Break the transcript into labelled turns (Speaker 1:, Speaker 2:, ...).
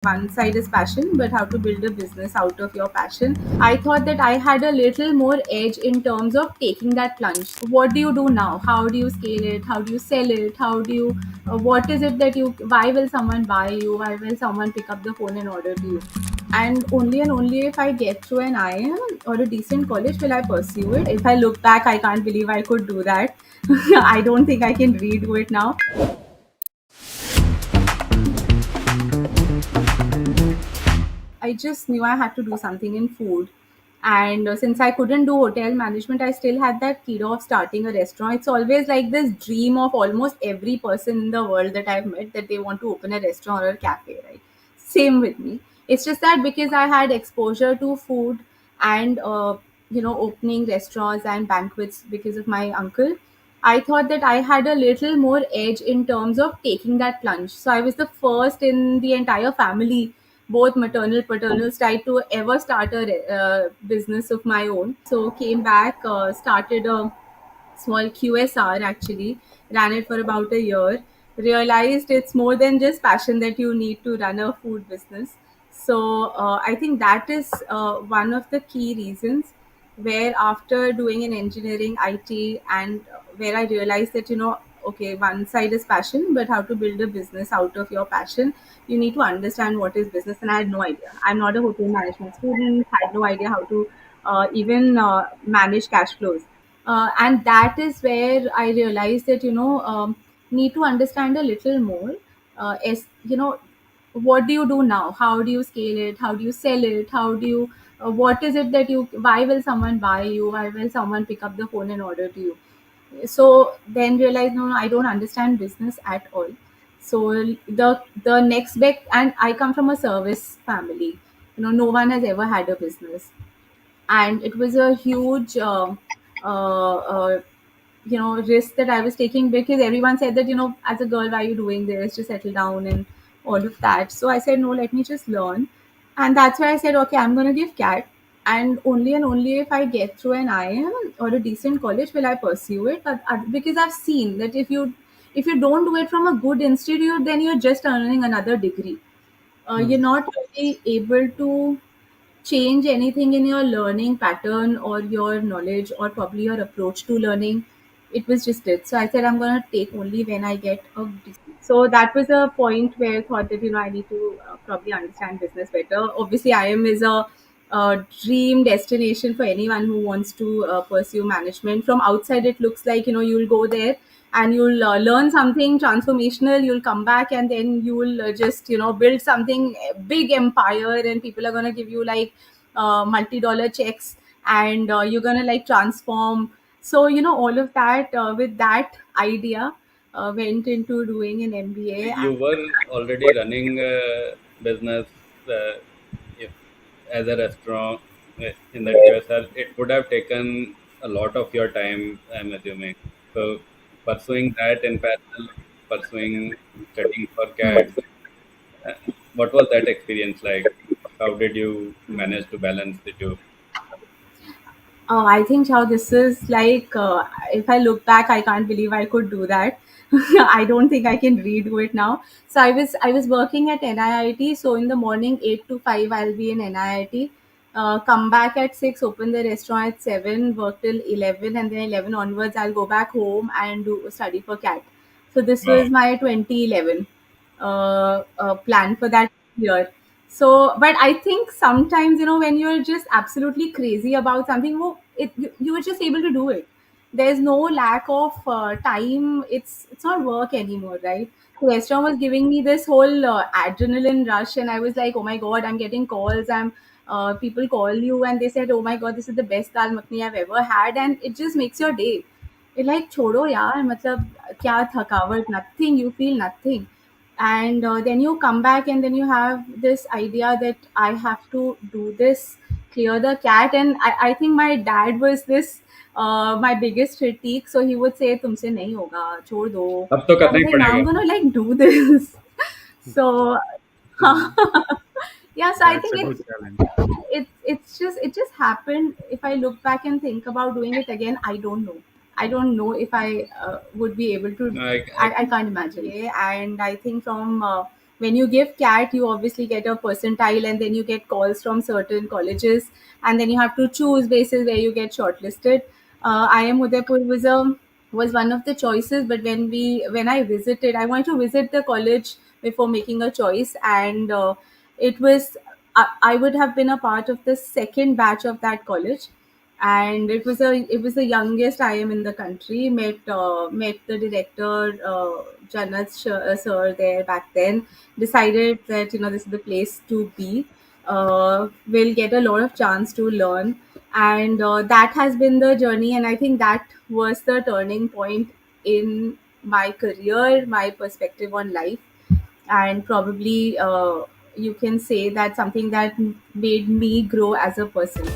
Speaker 1: One side is passion, but how to build a business out of your passion. I thought that I had a little more edge in terms of taking that plunge. What do you do now? How do you scale it? How do you sell it? How do you, what is it that you, why will someone buy you? Why will someone pick up the phone and order to you? And only if I get through an IIM or a decent college will I pursue it. If I look back, I can't believe I could do that. I don't think I can redo it now. I just knew I had to do something in food. And since I couldn't do hotel management, I still had that kid of starting a restaurant. It's always like this dream of almost every person in the world that I've met that they want to open a restaurant or a cafe, right? Same with me. It's just that because I had exposure to food and, opening restaurants and banquets because of my uncle, I thought that I had a little more edge in terms of taking that plunge. So I was the first in the entire family, both maternal, paternal side, to ever start a business of my own. So came back, started a small QSR actually, ran it for about a year, realized it's more than just passion that you need to run a food business. So I think that is one of the key reasons where after doing an engineering IT and where I realized that, okay, one side is passion, but how to build a business out of your passion, you need to understand what is business. And I had no idea. I'm not a hotel management student, had no idea how to even manage cash flows. And that is where I realized that, need to understand a little more. As you know, what do you do now? How do you scale it? How do you sell it? How do you, what is it that you, why will someone buy you? Why will someone pick up the phone and order to you? So then realize, no, I don't understand business at all. So the next big, and I come from a service family. No one has ever had a business, and it was a huge uh, uh, risk that I was taking because everyone said that, as a girl, why are you doing this? Just settle down and all of that. So I said, no, let me just learn. And that's why I said, okay, I'm going to give CAT. And only if I get through an IIM or a decent college will I pursue it. But because I've seen that if you don't do it from a good institute, then you're just earning another degree. You're
Speaker 2: Hmm.
Speaker 1: not really able to change anything in your learning pattern or your knowledge or probably your approach to learning. It was just it. So I said I'm gonna take only when I get a degree. So that was a point where I thought that, I need to probably understand business better. Obviously, IIM is a dream destination for anyone who wants to pursue management. From outside, it looks like, you'll go there and you'll learn something transformational. You'll come back and then you'll just, build something big empire, and people are gonna give you like multi-dollar checks, and you're gonna like transform. So all of that, with that idea, went into doing an MBA.
Speaker 2: You were already running a business uh, if, as a restaurant in that QSR. It would have taken a lot of your time, I'm assuming. So, pursuing that in parallel, pursuing studying for CAT, uh, what was that experience like? How did you manage to balance the two?
Speaker 1: Oh, I think how this is like, if I look back, I can't believe I could do that. I don't think I can redo it now. So I was working at NIIT. So in the morning, 8 to 5, I'll be in NIIT. Come back at 6, open the restaurant at 7, work till 11, and then 11 onwards, I'll go back home and do study for CAT. So this
Speaker 2: Wow.
Speaker 1: was my 2011 plan for that year. So, but I think sometimes, when you're just absolutely crazy about something, you were just able to do it. There's no lack of time. It's not work anymore, right? The restaurant was giving me this whole adrenaline rush, and I was like, oh my god, I'm getting calls. People call you and they said, oh my god, this is the best dal makhni I've ever had, and it just makes your day. It like छोड़ो यार, मतलब क्या थकावट, nothing, you feel nothing. And then you come back and then you have this idea that I have to do this, clear the cat. And I think my dad was this my biggest critique. So he would say, तुमसे नहीं होगा, छोड़ दो.
Speaker 2: अब तो
Speaker 1: I
Speaker 2: करना
Speaker 1: was
Speaker 2: he
Speaker 1: like, now
Speaker 2: पड़ेगा.
Speaker 1: I'm gonna like do this. So
Speaker 2: Hmm.
Speaker 1: yeah, so I
Speaker 3: That's
Speaker 1: think
Speaker 3: a good challenge.
Speaker 1: it just happened. If I look back and think about doing it again, I don't know if I would be able to.
Speaker 2: No, I
Speaker 1: I can't imagine. Yeah, and I think from when you give CAT, you obviously get a percentile, and then you get calls from certain colleges, and then you have to choose basis where you get shortlisted. IIM Udaipur was one of the choices, but when I visited, I wanted to visit the college before making a choice, and it was I would have been a part of the second batch of that college, and it was the youngest I am in the country. Met the director, Janat sir there back then. Decided that this is the place to be. We'll get a lot of chance to learn, and that has been the journey. And I think that was the turning point in my career, my perspective on life, and probably you can say that's something that made me grow as a person.